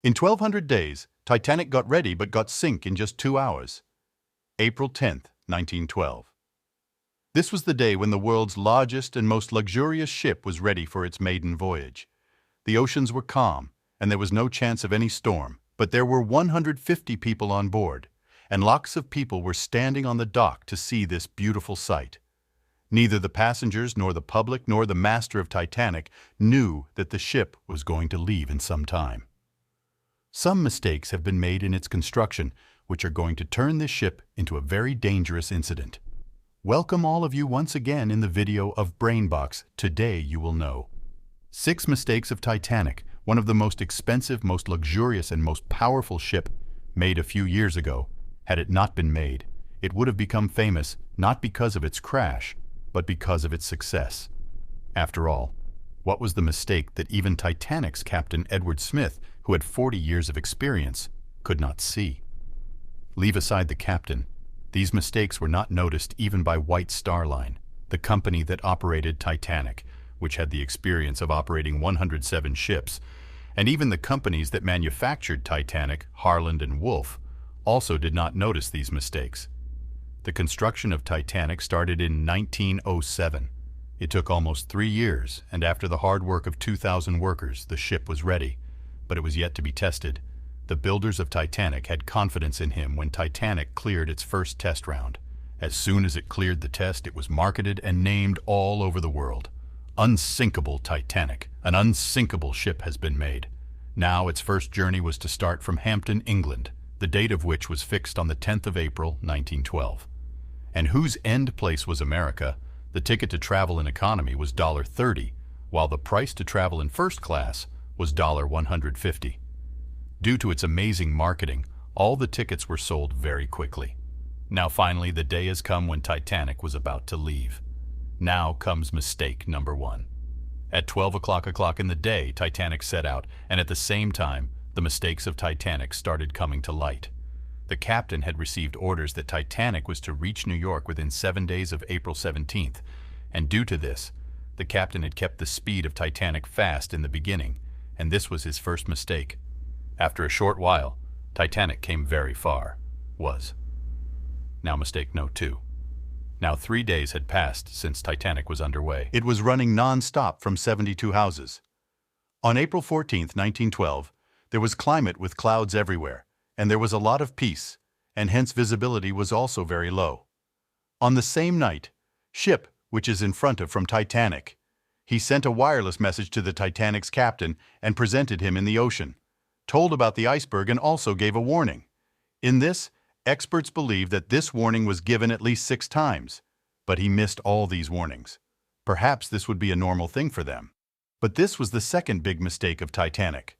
In 1,200 days, Titanic got ready but got sink in just 2 hours. April 10, 1912. This was the day when the world's largest and most luxurious ship was ready for its maiden voyage. The oceans were calm, and there was no chance of any storm, but there were 150 people on board, and lots of people were standing on the dock to see this beautiful sight. Neither the passengers nor the public nor the master of Titanic knew that the ship was going to leave in some time. Some mistakes have been made in its construction, which are going to turn this ship into a very dangerous incident. Welcome all of you once again in the video of Brainbox. Today you will know 6 mistakes of Titanic, one of the most expensive, most luxurious, and most powerful ship made a few years ago. Had it not been made, it would have become famous not because of its crash, but because of its success. After all, what was the mistake that even Titanic's Captain Edward Smith, who had 40 years of experience, could not see? Leave aside the captain. These mistakes were not noticed even by White Star Line, the company that operated Titanic, which had the experience of operating 107 ships, and even the companies that manufactured Titanic, Harland and Wolff, also did not notice these mistakes. The construction of Titanic started in 1907. It took almost 3 years, and after the hard work of 2,000 workers, the ship was ready. But it was yet to be tested. The builders of Titanic had confidence in him when Titanic cleared its first test round. As soon as it cleared the test, it was marketed and named all over the world. Unsinkable Titanic, an unsinkable ship has been made. Now its first journey was to start from Hampton, England, the date of which was fixed on the 10th of April, 1912. And whose end place was America, the ticket to travel in economy was $30, while the price to travel in first class was $150. Due to its amazing marketing, all the tickets were sold very quickly. Now finally the day has come when Titanic was about to leave. Now comes mistake number 1. At 12 o'clock in the day, Titanic set out, and at the same time, the mistakes of Titanic started coming to light. The captain had received orders that Titanic was to reach New York within 7 days of April 17th, and due to this, the captain had kept the speed of Titanic fast in the beginning, and this was his first mistake. After a short while, Titanic came very far. Now mistake note 2. Now 3 days had passed since Titanic was underway. It was running non-stop from 72 houses. On April 14, 1912, there was climate with clouds everywhere, and there was a lot of peace, and hence visibility was also very low. On the same night, ship, which is in front of from Titanic, he sent a wireless message to the Titanic's captain and presented him in the ocean, told about the iceberg, and also gave a warning. In this, experts believe that this warning was given at least 6 times, but he missed all these warnings. Perhaps this would be a normal thing for them. But this was the second big mistake of Titanic.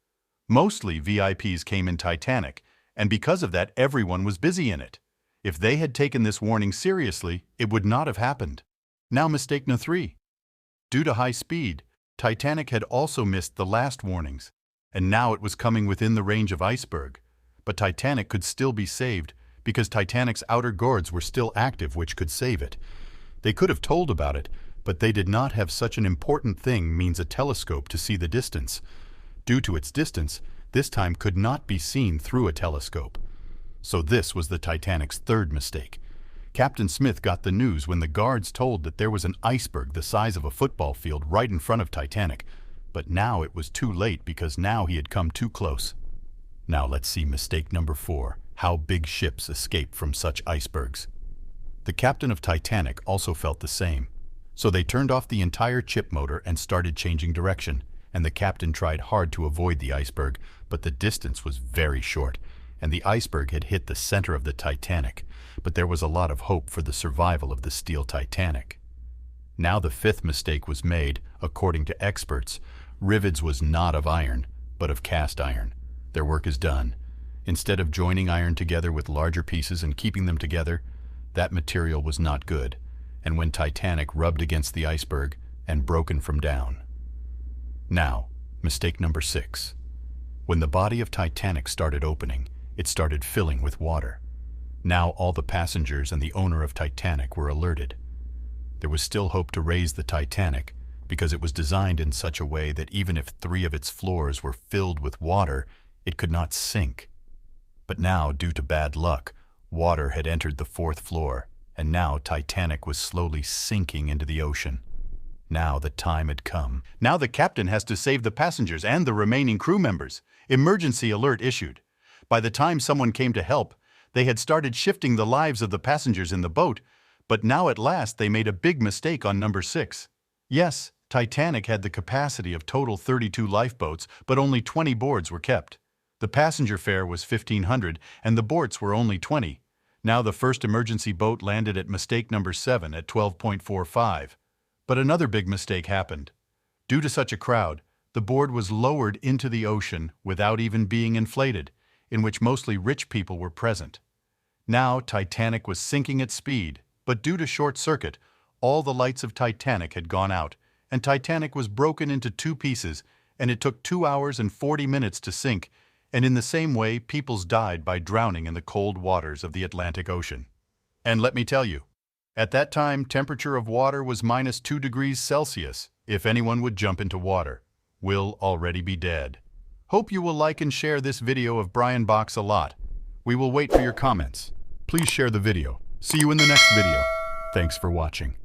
Mostly VIPs came in Titanic, and because of that everyone was busy in it. If they had taken this warning seriously, it would not have happened. Now mistake number 3. Due to high speed, Titanic had also missed the last warnings, and now it was coming within the range of iceberg. But Titanic could still be saved because Titanic's outer guards were still active, which could save it. They could have told about it, but they did not have such an important thing, means a telescope, to see the distance. Due to its distance, this time could not be seen through a telescope. So this was the Titanic's third mistake. Captain Smith got the news when the guards told that there was an iceberg the size of a football field right in front of Titanic. But now it was too late because now he had come too close. Now let's see mistake number 4, how big ships escape from such icebergs. The captain of Titanic also felt the same. So they turned off the entire ship motor and started changing direction, and the captain tried hard to avoid the iceberg, but the distance was very short, and the iceberg had hit the center of the Titanic, but there was a lot of hope for the survival of the steel Titanic. Now the 5th mistake was made, according to experts. Rivets was not of iron, but of cast iron. Their work is done. Instead of joining iron together with larger pieces and keeping them together, that material was not good, and when Titanic rubbed against the iceberg and broken from down. Now, mistake number 6. When the body of Titanic started opening, it started filling with water. Now all the passengers and the owner of Titanic were alerted. There was still hope to raise the Titanic, because it was designed in such a way that even if 3 of its floors were filled with water, It could not sink. But now, due to bad luck, water had entered the fourth floor, and now Titanic was slowly sinking into the ocean. Now the time had come. Now the captain has to save the passengers and the remaining crew members. Emergency alert issued. By the time someone came to help, they had started shifting the lives of the passengers in the boat, but now at last they made a big mistake on number 6. Yes, Titanic had the capacity of total 32 lifeboats, but only 20 boards were kept. The passenger fare was $1,500 and the boards were only 20. Now the first emergency boat landed at mistake number 7 at 12.45. But another big mistake happened. Due to such a crowd, the board was lowered into the ocean without even being inflated, in which mostly rich people were present. Now Titanic was sinking at speed, but due to short circuit, all the lights of Titanic had gone out, and Titanic was broken into 2 pieces, and it took 2 hours and 40 minutes to sink, and in the same way peoples died by drowning in the cold waters of the Atlantic Ocean. And let me tell you, at that time temperature of water was -2 degrees Celsius. If anyone would jump into water, will already be dead. Hope you will like and share this video of Brian Box a lot. We will wait for your comments. Please share the video. See you in the next video. Thanks for watching.